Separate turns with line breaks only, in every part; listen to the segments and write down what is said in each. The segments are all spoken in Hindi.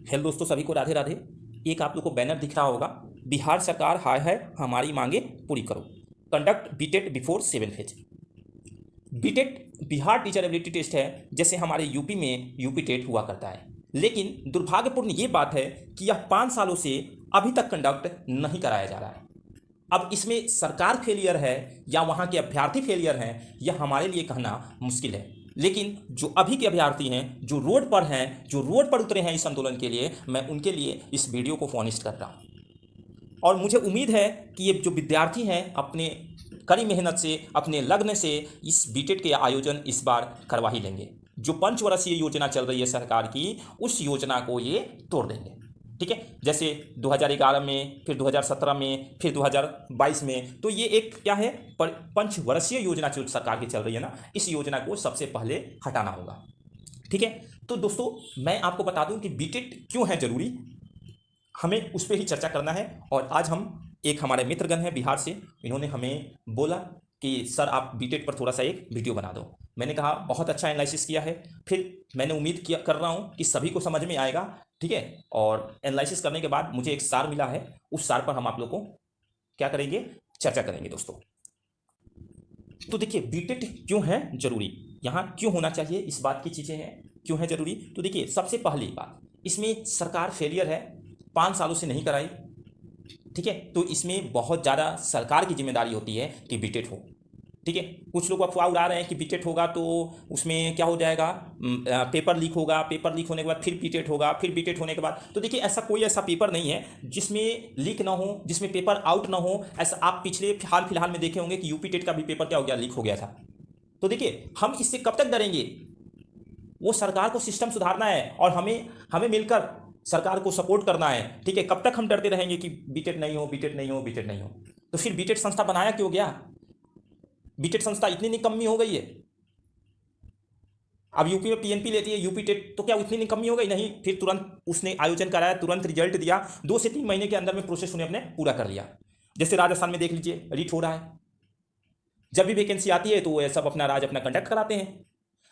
हेलो दोस्तों, सभी को राधे राधे। एक आप लोग को बैनर दिख रहा होगा, बिहार सरकार हाय है हमारी मांगे पूरी करो, conduct बीटेट before 7 phase. बीटेट Bihar teacher ability test है, जैसे हमारे यूपी में यूपी टेट हुआ करता है। लेकिन दुर्भाग्यपूर्ण ये बात है कि यह 5 सालों से अभी तक कंडक्ट नहीं कराया जा रहा है। अब इसमें सरकार फेलियर है या वहाँ के अभ्यर्थी फेलियर हैं, यह हमारे लिए कहना मुश्किल है। लेकिन जो अभी के अभ्यर्थी हैं, जो रोड पर हैं, जो रोड पर उतरे हैं इस आंदोलन के लिए, मैं उनके लिए इस वीडियो को फोनिस्ट कर रहा हूँ। और मुझे उम्मीद है कि ये जो विद्यार्थी हैं अपने कड़ी मेहनत से, अपने लग्न से इस बीटेट के आयोजन इस बार करवा ही लेंगे। जो पंचवर्षीय योजना चल रही है सरकार की, उस योजना को ये तोड़ देंगे। ठीक है, जैसे 2011 में, फिर 2017 में, फिर 2022 में। तो ये एक क्या है, पंचवर्षीय योजना जो सरकार की चल रही है ना, इस योजना को सबसे पहले हटाना होगा। ठीक है, तो दोस्तों मैं आपको बता दूं कि बीटेट क्यों है जरूरी, हमें उस पर ही चर्चा करना है। और आज हम एक हमारे मित्रगण हैं बिहार से, इन्होंने हमें बोला कि सर आप बीटेट पर थोड़ा सा एक वीडियो बना दो। मैंने कहा बहुत अच्छा एनालिसिस किया है। फिर मैंने उम्मीद किया कर रहा हूँ कि सभी को समझ में आएगा। ठीक है, और एनालिसिस करने के बाद मुझे एक सार मिला है, उस सार पर हम आप लोग को क्या करेंगे, चर्चा करेंगे दोस्तों। तो देखिए बीटेट क्यों है जरूरी, यहाँ क्यों होना चाहिए, इस बात की चीज़ें हैं क्यों है जरूरी। तो देखिए सबसे पहली बात, इसमें सरकार फेलियर है, 5 सालों से नहीं कराई। ठीक है, तो इसमें बहुत ज़्यादा सरकार की जिम्मेदारी होती है कि बीटेट हो। ठीक है, कुछ लोग अफवाह उड़ा रहे हैं कि बीटेट होगा तो उसमें क्या हो जाएगा, पेपर लीक होगा, पेपर लीक होने के बाद फिर बीटेट होगा, फिर बीटेट होने के बाद। तो देखिए ऐसा कोई ऐसा पेपर नहीं है जिसमें लीक ना हो, जिसमें पेपर आउट ना हो। ऐसा आप पिछले हाल फिलहाल में देखे होंगे कि यूपी टेट का भी पेपर क्या हो गया, लीक हो गया था। तो देखिए हम इससे कब तक डरेंगे, वो सरकार को सिस्टम सुधारना है और हमें हमें मिलकर सरकार को सपोर्ट करना है। ठीक है, कब तक हम डरते रहेंगे कि बीटेट नहीं हो, बीटेट नहीं हो, बीटेट नहीं हो। तो फिर बीटेट संस्था बनाया क्यों गया, बीटेट संस्था इतनी निकम्मी हो गई है। अब यूपी में पीएनपी लेती है यूपी टेट, तो क्या इतनी निकम्मी हो गई, नहीं। फिर तुरंत उसने आयोजन कराया, तुरंत रिजल्ट दिया, 2 से 3 महीने के अंदर में प्रोसेस उन्हें अपने पूरा कर लिया। जैसे राजस्थान में देख लीजिए, रीट हो रहा है। जब भी वैकेंसी आती है तो वो सब अपना राज अपना कंडक्ट कराते हैं।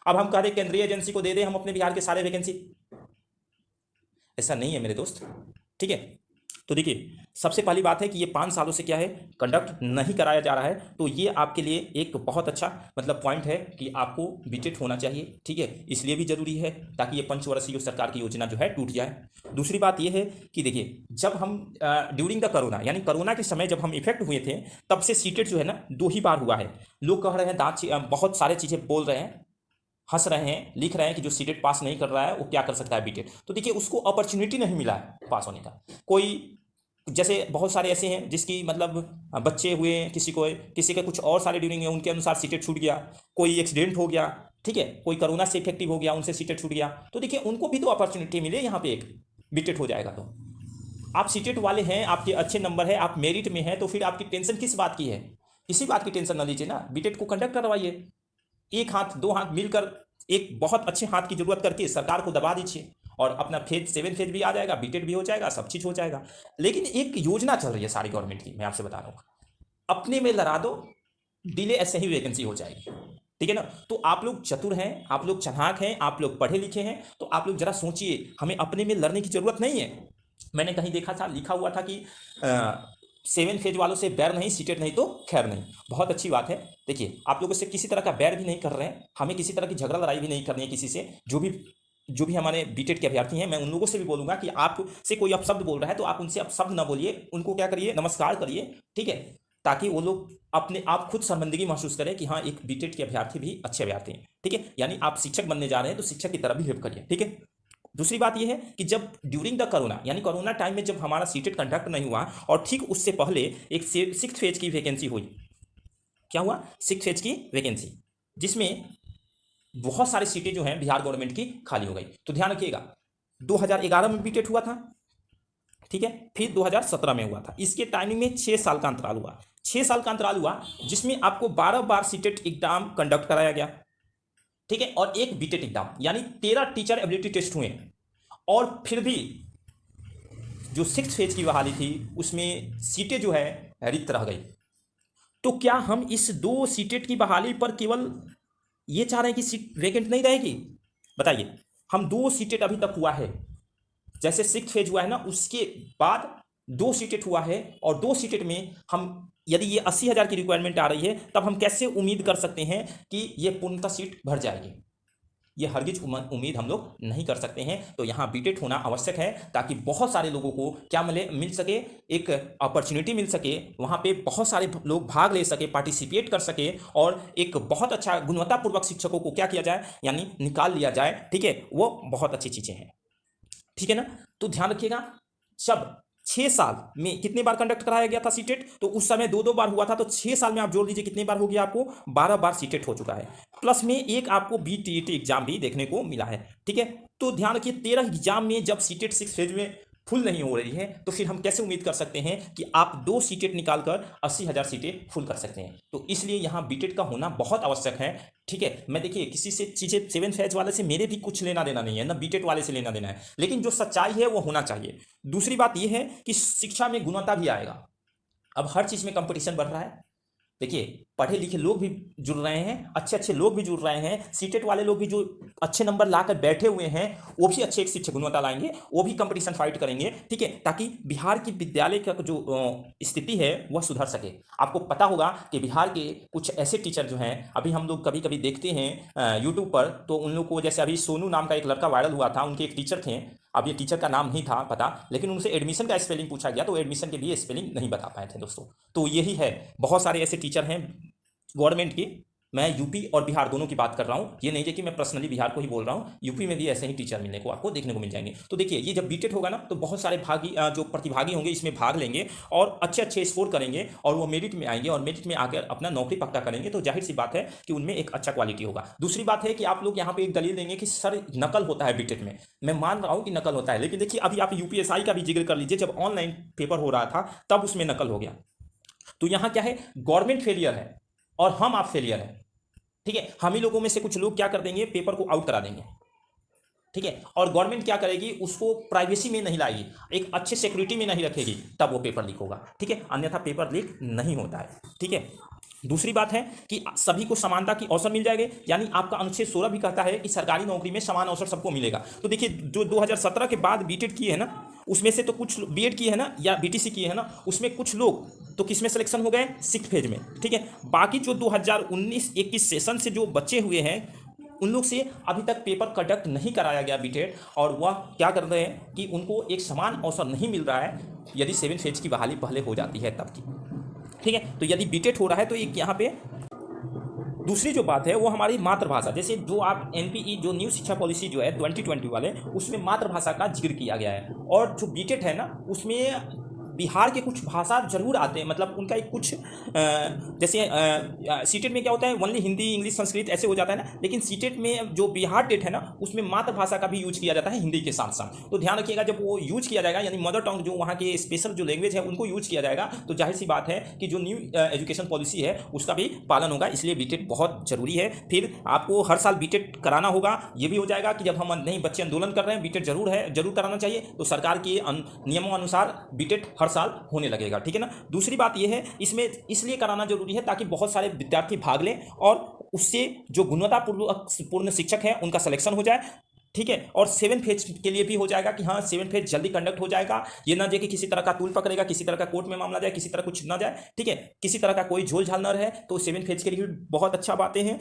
अब हम कह रहे केंद्रीय एजेंसी को दे दें हम अपने बिहार के सारे वैकेंसी, ऐसा नहीं है मेरे दोस्त। ठीक है, तो देखिए सबसे पहली बात है कि ये 5 सालों से क्या है, कंडक्ट नहीं कराया जा रहा है। तो ये आपके लिए एक बहुत अच्छा मतलब पॉइंट है कि आपको बीटेट होना चाहिए। ठीक है, इसलिए भी जरूरी है ताकि ये पंचवर्षीय सरकार की योजना जो है टूट जाए। दूसरी बात ये है कि देखिए जब हम ड्यूरिंग द कोरोना, यानी कोरोना के समय जब हम इफेक्ट हुए थे, तब से सीटेट जो है ना 2 ही बार हुआ है। लोग कह रहे हैं बहुत सारे चीज़ें बोल रहे हैं, हंस रहे हैं, लिख रहे हैं कि जो सीटेट पास नहीं कर रहा है वो क्या कर सकता है बीटेट। तो देखिए उसको अपॉर्चुनिटी नहीं मिला है पास होने का। कोई जैसे बहुत सारे ऐसे हैं जिसकी मतलब बच्चे हुए, किसी के कुछ और सारे ड्यूरिंग है, उनके अनुसार सीटेट छूट गया। कोई एक्सीडेंट हो गया, ठीक है, कोई कोरोना से इफेक्टिव हो गया, उनसे सीटेट छूट गया। तो देखिए उनको भी तो अपॉर्चुनिटी मिले, यहाँ पे एक बीटेट हो जाएगा। तो आप सीटेट वाले हैं, आपके अच्छे नंबर है, आप मेरिट में हैं, तो फिर आपकी टेंशन किस बात की है, किसी बात की टेंशन ना लीजिए ना, बीटेट को कंडक्ट करवाइए। एक हाथ 2 हाथ मिलकर एक बहुत अच्छे हाथ की जरूरत करके सरकार को दबा दीजिए और अपना फेज 7 फेज भी आ जाएगा, बीटेट भी हो जाएगा, सब चीज हो जाएगा। लेकिन एक योजना चल रही है सारी गवर्नमेंट की, मैं आपसे बता रहा हूँ, अपने में लड़ा दो, डिले ऐसे ही वैकेंसी हो जाएगी। ठीक है ना, तो आप लोग चतुर हैं, आप लोग चालाक हैं, आप लोग पढ़े लिखे हैं, तो आप लोग जरा सोचिए, हमें अपने में लड़ने की जरूरत नहीं है। मैंने कहीं देखा था, लिखा हुआ था कि 7 फेज वालों से बैर नहीं, सीटेट नहीं तो खैर नहीं। बहुत अच्छी बात है। देखिए आप लोगों से किसी तरह का बैर भी नहीं कर रहे हैं, हमें किसी तरह की झगड़ा लड़ाई भी नहीं करनी है किसी से। जो भी हमारे बीटेट के अभ्यर्थी हैं, मैं उन लोगों से भी बोलूंगा कि आपसे कोई अपशब्द बोल रहा है तो आप उनसे अपशब्द ना बोलिए, उनको क्या करिए, नमस्कार करिए। ठीक है, ताकि वो लोग अपने आप खुद शर्मिंदगी महसूस करें कि हाँ एक बीटेट के अभ्यर्थी भी अच्छे अभ्यर्थी हैं। ठीक है, यानी आप शिक्षक बनने जा रहे हैं तो शिक्षक की तरह बिहेव करिए। ठीक है, दूसरी बात यह है कि जब ड्यूरिंग द कोरोना, यानी कोरोना टाइम में जब हमारा सीटेट कंडक्ट नहीं हुआ और ठीक उससे पहले एक 6th फेज की वैकेंसी हुई, क्या हुआ, 6th फेज की वैकेंसी, जिसमें बहुत सारी सीटें जो हैं बिहार गवर्नमेंट की खाली हो गई। तो ध्यान रखिएगा 2011 में बीटेट हुआ था, ठीक है, फिर 2017 में हुआ था। इसके टाइमिंग में 6 साल का अंतराल हुआ, 6 साल का अंतराल हुआ, जिसमें आपको 12 बार सीटेट एग्जाम कंडक्ट कराया गया। ठीक है, और एक बीटेट एग्जाम, यानी 13 टीचर एबिलिटी टेस्ट हुए। और फिर भी जो 6th फेज की बहाली थी उसमें सीटें जो है रिक्त रह गई। तो क्या हम इस 2 सीटेट की बहाली पर केवल ये चाह रहे हैं कि सीट वैकेंट नहीं रहेगी? बताइए, हम 2 सीटेट अभी तक हुआ है, जैसे 6th फेज हुआ है ना, उसके बाद 2 सीटेट हुआ है, और 2 सीटेट में हम यदि ये 80,000 की रिक्वायरमेंट आ रही है, तब हम कैसे उम्मीद कर सकते हैं कि ये पूर्णतः सीट भर जाएगी? ये हरगिज उम्मीद हम लोग नहीं कर सकते हैं। तो यहाँ बीटेट होना आवश्यक है, ताकि बहुत सारे लोगों को क्या मिल सके, एक अपॉर्चुनिटी मिल सके, वहाँ पे बहुत सारे लोग भाग ले सके, पार्टिसिपेट कर सके, और एक बहुत अच्छा गुणवत्तापूर्वक शिक्षकों को क्या किया जाए, यानी निकाल लिया जाए। ठीक है, वो बहुत अच्छी चीज़ें हैं। ठीक है ना? तो ध्यान रखिएगा, जब 6 साल में कितने बार कंडक्ट कराया गया था सीटेट, तो उस समय 2-2 बार हुआ था, तो 6 साल में आप जोड़ लीजिए कितने बार हो गया आपको, 12 बार सीटेट हो चुका है। प्लस में एक आपको बीटीईटी एग्जाम भी देखने को मिला है। ठीक है, तो ध्यान रखिए 13 एग्जाम में जब सीटेट 6 फेज में फुल नहीं हो रही है, तो फिर हम कैसे उम्मीद कर सकते हैं कि आप 2 सीटेट निकालकर 80,000 सीटें फुल कर सकते हैं? तो इसलिए यहाँ बीटेट का होना बहुत आवश्यक है। ठीक है, मैं देखिए किसी से चीज़ें 7 फेज वाले से मेरे भी कुछ लेना देना नहीं है ना, बीटेट वाले से लेना देना है, लेकिन जो सच्चाई है वो होना चाहिए। दूसरी बात यह है कि शिक्षा में गुणवत्ता भी आएगा। अब हर चीज़ में कंपटीशन बढ़ रहा है। देखिए पढ़े लिखे लोग भी जुड़ रहे हैं, अच्छे अच्छे लोग भी जुड़ रहे हैं, सीटेट वाले लोग भी जो अच्छे नंबर लाकर बैठे हुए हैं, वो भी अच्छे एक शिक्षक गुणवत्ता लाएंगे, वो भी कंपटीशन फाइट करेंगे। ठीक है, ताकि बिहार की विद्यालय का जो स्थिति है वह सुधर सके। आपको पता होगा कि बिहार के कुछ ऐसे टीचर जो हैं, अभी हम लोग कभी कभी देखते हैं यूट्यूब पर, तो उन लोग को, जैसे अभी सोनू नाम का एक लड़का वायरल हुआ था, उनके एक टीचर थे, अब ये टीचर का नाम नहीं था पता, लेकिन उनसे एडमिशन का स्पेलिंग पूछा गया, तो एडमिशन के लिए स्पेलिंग नहीं बता पाए थे दोस्तों। तो यही है, बहुत सारे ऐसे टीचर हैं गवर्नमेंट की। मैं यूपी और बिहार दोनों की बात कर रहा हूँ, ये नहीं है कि मैं पर्सनली बिहार को ही बोल रहा हूँ, यूपी में भी ऐसे ही टीचर मिलने को आपको देखने को मिल जाएंगे। तो देखिए ये जब बीटेट होगा ना, तो बहुत सारे जो प्रतिभागी होंगे इसमें भाग लेंगे, और अच्छे अच्छे स्कोर करेंगे, और वो मेरिट में आएंगे, और मेरिट में आकर अपना नौकरी पक्का करेंगे। तो जाहिर सी बात है कि उनमें एक अच्छा क्वालिटी होगा। दूसरी बात है कि आप लोग यहाँ पे एक दलील देंगे कि सर नकल होता है बीटेट में। मैं मान रहा हूँ कि नकल होता है, लेकिन देखिए अभी आप यूपीएसआई का भी जिक्र कर लीजिए, जब ऑनलाइन पेपर हो रहा था तब उसमें नकल हो गया। तो यहाँ क्या है, गवर्नमेंट फेलियर है और हम आप फेलियर हैं। ठीक है, हम ही लोगों में से कुछ लोग क्या कर देंगे, पेपर को आउट करा देंगे। ठीक है, और गवर्नमेंट क्या करेगी, उसको प्राइवेसी में नहीं लाएगी, एक अच्छे सिक्योरिटी में नहीं रखेगी, तब वो पेपर लीक होगा। ठीक है, अन्यथा पेपर लीक नहीं होता है। ठीक है, दूसरी बात है कि सभी को समानता की अवसर मिल जाएंगे, यानी आपका अनुच्छेद 16 भी कहता है कि सरकारी नौकरी में समान अवसर सबको मिलेगा। तो देखिए जो 2017 के बाद बीटेड किए है ना, उसमें से तो कुछ बीएड किए है ना, या बीटीसी किए है ना, उसमें कुछ लोग तो किस में सिलेक्शन हो गए, 6th फेज में। ठीक है, बाकी जो 2019-21 सेशन से जो बचे हुए हैं, उन लोग से अभी तक पेपर कंडक्ट नहीं कराया गया बीटेड, और वह क्या कर रहे हैं कि उनको एक समान अवसर नहीं मिल रहा है, यदि 7 फेज की बहाली पहले हो जाती है तब की। ठीक है, तो यदि बीटेड हो रहा है तो एक यहाँ पे दूसरी जो बात है वो हमारी मातृभाषा, जैसे जो आप एनपीई जो न्यू शिक्षा पॉलिसी जो है 2020 वाले, उसमें मातृभाषा का जिक्र किया गया है। और जो बीटेड है ना, उसमें बिहार के कुछ भाषा जरूर आते हैं, मतलब उनका एक कुछ जैसे सीटेट में क्या होता है, ओनली हिंदी इंग्लिश संस्कृत ऐसे हो जाता है ना, लेकिन सीटेट में जो बिहार टेट है ना, उसमें मातृभाषा का भी यूज किया जाता है हिंदी के साथ साथ। तो ध्यान रखिएगा, जब वो यूज किया जाएगा, यानी मदर टंग जो वहाँ के स्पेशल जो लैंग्वेज है उनको यूज किया जाएगा, तो जाहिर सी बात है कि जो न्यू एजुकेशन पॉलिसी है उसका भी पालन होगा। इसलिए बीटेट बहुत जरूरी है। फिर आपको हर साल बीटेट कराना होगा। ये भी हो जाएगा कि जब हम नहीं बच्चे आंदोलन कर रहे हैं, बीटेट जरूर कराना चाहिए, तो सरकार के नियमों अनुसार बीटेट हर साल होने लगेगा। ठीक है ना। दूसरी बात यह है, इसमें इसलिए कराना जरूरी है ताकि बहुत सारे विद्यार्थी भाग लें, और उससे जो गुणवत्तापूर्ण शिक्षक है उनका सिलेक्शन हो जाए। ठीक है, और 7 फेज के लिए भी हो जाएगा कि हाँ 7 फेज जल्दी कंडक्ट हो जाएगा। ये ना जाए कि किसी तरह का तूल पकड़ेगा, किसी तरह का कोर्ट में मामला जाए, किसी तरह कुछ ना जाए। ठीक है, किसी तरह का कोई झोल झाल न रहे, तो 7 फेज के लिए भी बहुत अच्छा बातें हैं।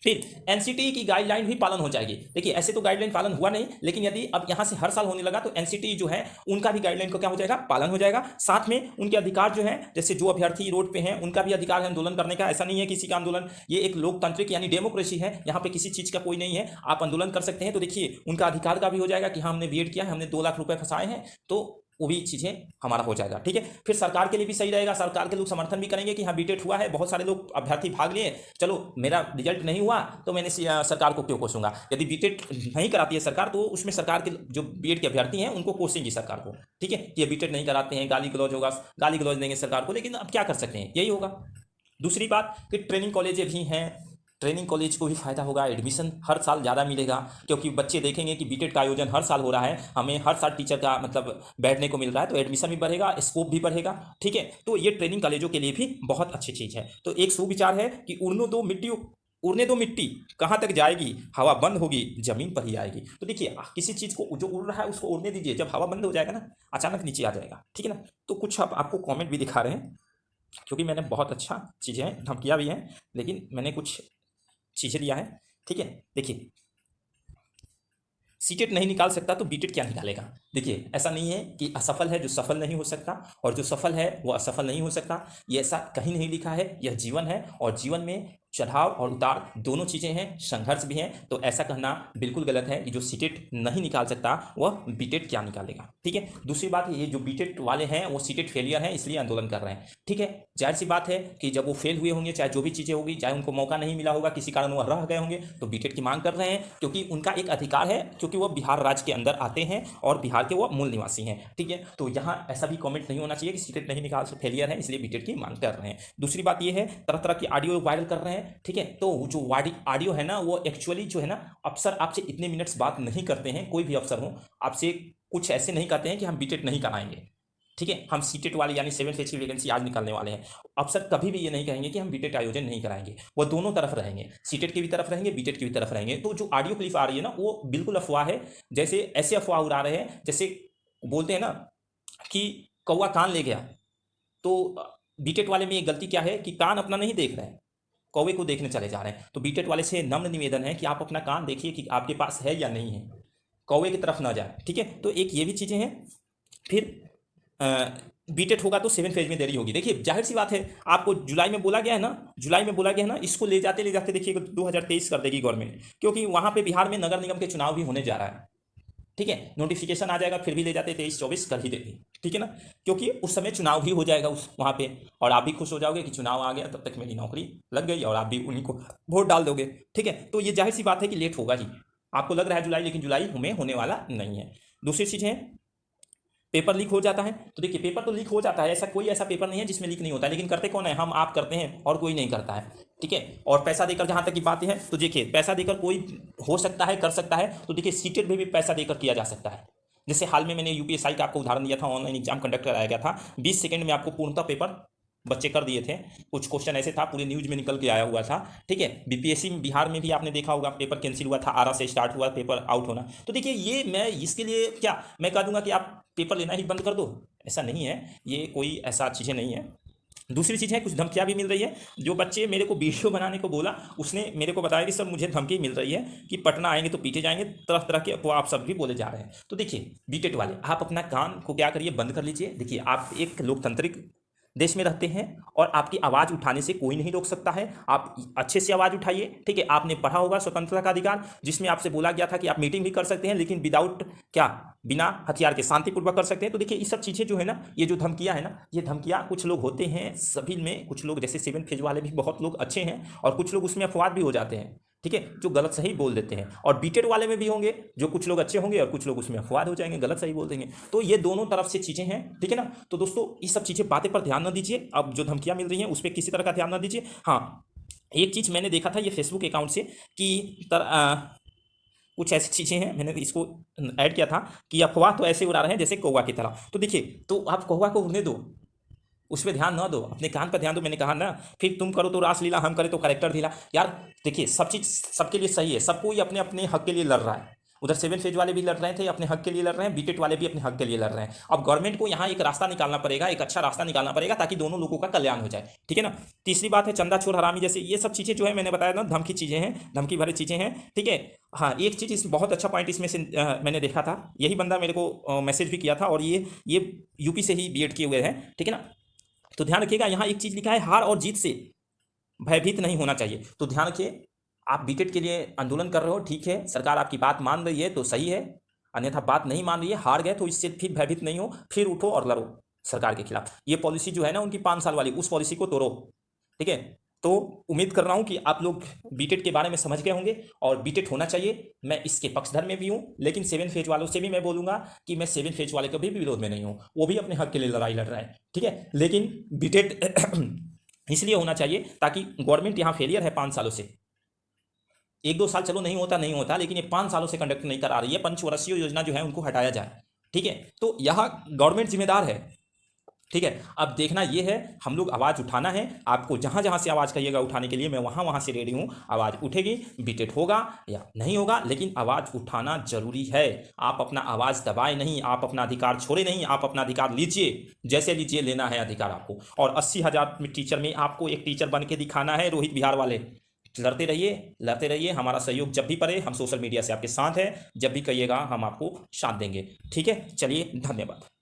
फिर एनसीटी की गाइडलाइन भी पालन हो जाएगी। देखिए ऐसे तो गाइडलाइन पालन हुआ नहीं, लेकिन यदि अब यहां से हर साल होने लगा तो एनसीटी जो है उनका भी गाइडलाइन को क्या हो जाएगा, पालन हो जाएगा। साथ में उनके अधिकार जो है, जैसे जो अभ्यर्थी रोड पे हैं उनका भी अधिकार है आंदोलन करने का। ऐसा नहीं है किसी का आंदोलन, ये एक लोकतांत्रिक यानी डेमोक्रेसी है, यहाँ पे किसी चीज का कोई नहीं है, आप आंदोलन कर सकते हैं। तो देखिए उनका अधिकार का भी हो जाएगा कि हाँ हमने बीएड किया है, हमने 2 लाख रुपए फंसाए हैं, तो वो भी चीज़ें हमारा हो जाएगा। ठीक है, फिर सरकार के लिए भी सही रहेगा, सरकार के लोग समर्थन भी करेंगे कि हाँ बीटेट हुआ है, बहुत सारे लोग अभ्यर्थी भाग लिए, चलो मेरा रिजल्ट नहीं हुआ तो मैंने सरकार को क्यों कोसूंगा। यदि बीटेट नहीं कराती है सरकार, तो उसमें सरकार के जो बीएड के अभ्यर्थी हैं उनको कोसेंगी सरकार को। ठीक है, कि ये बीटेट नहीं कराते हैं, गाली गलौज होगा, गाली गलौज देंगे सरकार को, लेकिन अब क्या कर सकते हैं, यही होगा। दूसरी बात कि ट्रेनिंग कॉलेजें भी हैं, ट्रेनिंग कॉलेज को भी फायदा होगा, एडमिशन हर साल ज़्यादा मिलेगा, क्योंकि बच्चे देखेंगे कि बीटेड का आयोजन हर साल हो रहा है, हमें हर साल टीचर का मतलब बैठने को मिल रहा है, तो एडमिशन भी बढ़ेगा, स्कोप भी बढ़ेगा। ठीक है, तो ये ट्रेनिंग कॉलेजों के लिए भी बहुत अच्छी चीज़ है। तो एक सुविचार है कि उड़ने दो मिट्टी, कहाँ तक जाएगी, हवा बंद होगी जमीन पर ही आएगी। तो देखिए किसी चीज़ को जो उड़ रहा है उसको उड़ने दीजिए, जब हवा बंद हो जाएगा ना अचानक नीचे आ जाएगा, ठीक है ना। तो कुछ आपको कमेंट भी दिखा रहे हैं, क्योंकि मैंने बहुत अच्छा चीज़ें हैं, धमकियाँ भी हैं, लेकिन मैंने कुछ चीज़ें दिया है, ठीक है। देखिए सीटेट नहीं निकाल सकता तो बीटेट क्या निकालेगा। देखिए ऐसा नहीं है कि असफल है जो सफल नहीं हो सकता, और जो सफल है वो असफल नहीं हो सकता, ये ऐसा कहीं नहीं लिखा है। यह जीवन है, और जीवन में चढ़ाव और उतार दोनों चीज़ें हैं, संघर्ष भी हैं। तो ऐसा कहना बिल्कुल गलत है कि जो सीटेट नहीं निकाल सकता वह बीटेट क्या निकालेगा, ठीक है। दूसरी बात ये जो बीटेट वाले हैं वो सीटेट फेलियर हैं इसलिए आंदोलन कर रहे हैं, ठीक है। जाहिर सी बात है कि जब वो फेल हुए होंगे, चाहे जो भी चीज़ें होगी, चाहे उनको मौका नहीं मिला होगा, किसी कारण वो रह गए होंगे, तो बीटेट की मांग कर रहे हैं, क्योंकि उनका एक अधिकार है, क्योंकि वो बिहार राज्य के अंदर आते हैं और बिहार के वो मूल निवासी हैं, ठीक है। तो यहाँ ऐसा भी कमेंट नहीं होना चाहिए कि सीटेट नहीं निकाल फेलियर है इसलिए बीटेट की मांग कर रहे हैं। दूसरी बात ये है तरह तरह की ऑडियो वायरल कर रहे हैं, ठीक है। तो जो ऑडियो है ना वो एक्चुअली जो है ना, अफसर आपसे इतने मिनट्स बात नहीं करते हैं, कोई भी अफसर हो आपसे कुछ ऐसे नहीं कहते हैं कि हम बीटेट नहीं कराएंगे, ठीक है। हम सीटेट वाले यानी 7 फेज की वैकेंसी आज निकालने वाले हैं। अफसर कभी भी ये नहीं कहेंगे कि हम बीटेट आयोजन नहीं कराएंगे, वो दोनों तरफ रहेंगे, सीटेट की भी तरफ रहेंगे, बीटेट की भी तरफ रहेंगे। तो जो ऑडियो क्लिप आ रही है ना वो बिल्कुल अफवाह है, जैसे ऐसे अफवाह उड़ा रहे हैं जैसे बोलते हैं ना कि कौवा कान ले गया। तो बीटेट वाले में ये गलती क्या है कि कान अपना नहीं देख रहे हैं, कौवे को देखने चले जा रहे हैं। तो बीटेट वाले से नम्र निवेदन है कि आप अपना कान देखिए कि आपके पास है या नहीं है, कौवे की तरफ ना जाए, ठीक है। तो एक ये भी चीज़ें हैं। फिर बीटेट होगा तो 7 फेज में देरी होगी। देखिए जाहिर सी बात है, आपको जुलाई में बोला गया है ना, जुलाई में बोला गया है ना, इसको ले जाते देखिए 2023 कर देगी गवर्नमेंट, क्योंकि वहाँ पे बिहार में नगर निगम के चुनाव भी होने जा रहा है, ठीक है। नोटिफिकेशन आ जाएगा फिर भी ले जाते 23-24 कर ही देती, ठीक है ना, क्योंकि उस समय चुनाव भी हो जाएगा उस वहाँ पे, और आप भी खुश हो जाओगे कि चुनाव आ गया, तब तक मेरी नौकरी लग गई और आप भी उन्हीं को वोट डाल दोगे, ठीक है। तो ये जाहिर सी बात है कि लेट होगा ही। आपको लग रहा है जुलाई, लेकिन जुलाई में होने वाला नहीं है। दूसरी चीज़ है पेपर लीक हो जाता है। तो देखिए पेपर तो लीक हो जाता है, ऐसा कोई ऐसा पेपर नहीं है जिसमें लीक नहीं होता है, लेकिन करते कौन है, हम आप करते हैं और कोई नहीं करता है, ठीक है। और पैसा देकर जहाँ तक की बात है, तो देखिए पैसा देकर कोई हो सकता है, कर सकता है। तो देखिए सीटेट में भी पैसा देकर किया जा सकता है। जैसे हाल में मैंने यूपीएससी का आपको उदाहरण दिया था, ऑनलाइन एग्जाम कंडक्ट कराया गया था, 20 सेकंड में आपको पूर्णतः पेपर बच्चे कर दिए थे। कुछ क्वेश्चन ऐसे था पूरे न्यूज में निकल के आया हुआ था, ठीक है। बीपीएससी में बिहार में भी आपने देखा होगा पेपर कैंसिल हुआ था, आरा से स्टार्ट हुआ पेपर आउट होना। तो देखिए ये मैं इसके लिए क्या मैं कह दूंगा कि आप पेपर लेना ही बंद कर दो, ऐसा नहीं है, ये कोई ऐसा चीज़ें नहीं है। दूसरी चीज़ है कुछ धमकियाँ भी मिल रही है। जो बच्चे मेरे को वीडियो बनाने को बोला उसने मेरे को बताया कि सर मुझे धमकी मिल रही है कि पटना आएंगे तो पीटे जाएंगे, तरह तरह के अफवाह आप सब भी बोले जा रहे हैं। तो देखिए बीटेट वाले आप अपना कान को क्या करिए, बंद कर लीजिए। देखिए आप एक लोकतांत्रिक देश में रहते हैं और आपकी आवाज़ उठाने से कोई नहीं रोक सकता है। आप अच्छे से आवाज़ उठाइए, ठीक है। आपने पढ़ा होगा स्वतंत्रता का अधिकार, जिसमें आपसे बोला गया था कि आप मीटिंग भी कर सकते हैं, लेकिन विदाउट क्या, बिना हथियार के शांतिपूर्वक कर सकते हैं। तो देखिए ये सब चीज़ें जो है ना, ये जो धमकियां है ना, ये धमकियां कुछ लोग होते हैं सभी में, कुछ लोग जैसे 7 फेज वाले भी बहुत लोग अच्छे हैं, और कुछ लोग उसमें अपवाद भी हो जाते हैं, ठीक है, जो गलत सही बोल देते हैं। और बीटेड वाले में भी होंगे जो कुछ लोग अच्छे होंगे और कुछ लोग उसमें अपवाद हो जाएंगे, गलत सही बोल देंगे। तो ये दोनों तरफ से चीज़ें हैं, ठीक है ना। तो दोस्तों ये सब चीज़ें बातें पर ध्यान न दीजिए, अब जो धमकियां मिल रही हैं उस पर किसी तरह का ध्यान न दीजिए। हाँ एक चीज़ मैंने देखा था ये फेसबुक अकाउंट से कि कुछ ऐसी चीज़ें हैं, मैंने इसको ऐड किया था कि अफवाह तो ऐसे उड़ा रहे हैं जैसे कौवा की तरह। तो देखिए तो आप कौवा को उड़ने दो, उस पर ध्यान ना दो, अपने कान पर ध्यान दो। मैंने कहा ना, फिर तुम करो तो रासलीला, हम करें तो करेक्टर ढीला। यार देखिए सब चीज़ सबके लिए सही है, सब कोई अपने अपने हक के लिए लड़ रहा है। उधर 7 फेज वाले भी लड़ रहे थे अपने हक के लिए लड़ रहे हैं, बीटेट वाले भी अपने हक के लिए लड़ रहे हैं। अब गवर्नमेंट को यहाँ एक रास्ता निकालना पड़ेगा, एक अच्छा रास्ता निकालना पड़ेगा ताकि दोनों लोगों का कल्याण हो जाए, ठीक है ना। तीसरी बात है चंदा चोर हरामी जैसे ये सब चीज़ें जो है मैंने बताया ना, धमकी चीज़ें हैं, धमकी भरी चीज़ें हैं, ठीक है। हाँ एक चीज़ इस बहुत अच्छा पॉइंट इसमें से मैंने देखा था, यही बंदा मेरे को मैसेज भी किया था, और ये यूपी से ही बीएड किए हुए हैं, ठीक है ना। तो ध्यान रखिएगा यहाँ एक चीज लिखा है, हार और जीत से भयभीत नहीं होना चाहिए। तो ध्यान रखिए आप बीटेट के लिए आंदोलन कर रहे हो, ठीक है, सरकार आपकी बात मान रही है तो सही है, अन्यथा बात नहीं मान रही है, हार गए तो इससे फिर भयभीत नहीं हो, फिर उठो और लड़ो सरकार के खिलाफ। ये पॉलिसी जो है ना उनकी 5 साल वाली, उस पॉलिसी को तोड़ो, ठीक है। तो उम्मीद कर रहा हूं कि आप लोग बीटेट के बारे में समझ गए होंगे, और बीटेट होना चाहिए, मैं इसके पक्षधर में भी हूं। लेकिन 7 फेज वालों से भी मैं बोलूंगा कि मैं 7 फेज वाले कभी भी विरोध में नहीं हूं, वो भी अपने हक के लिए लड़ाई लड़ रहा है, ठीक है। लेकिन बीटेट इसलिए होना चाहिए ताकि गवर्नमेंट यहाँ फेलियर है 5 सालों से, 1-2 साल चलो नहीं होता, लेकिन ये 5 सालों से कंडक्ट नहीं करा रही है। पंचवर्षीय योजना जो है उनको हटाया जाए, ठीक है। तो यहाँ गवर्नमेंट जिम्मेदार है, ठीक है, अब देखना ये है, हम लोग आवाज़ उठाना है, आपको जहाँ जहाँ से आवाज़ कहिएगा उठाने के लिए मैं वहाँ वहाँ से रेडी हूँ। आवाज़ उठेगी, बीटेड होगा या नहीं होगा, लेकिन आवाज़ उठाना जरूरी है। आप अपना आवाज़ दबाए नहीं, आप अपना अधिकार छोड़े नहीं, आप अपना अधिकार लीजिए, जैसे लीजिए, लेना है अधिकार आपको। और 80,000 में टीचर में आपको एक टीचर बन के दिखाना है, रोहित बिहार वाले। लड़ते रहिए, हमारा सहयोग जब भी पड़े हम सोशल मीडिया से आपके साथ हैं, जब भी कहिएगा हम आपको साथ देंगे। ठीक है, चलिए, धन्यवाद।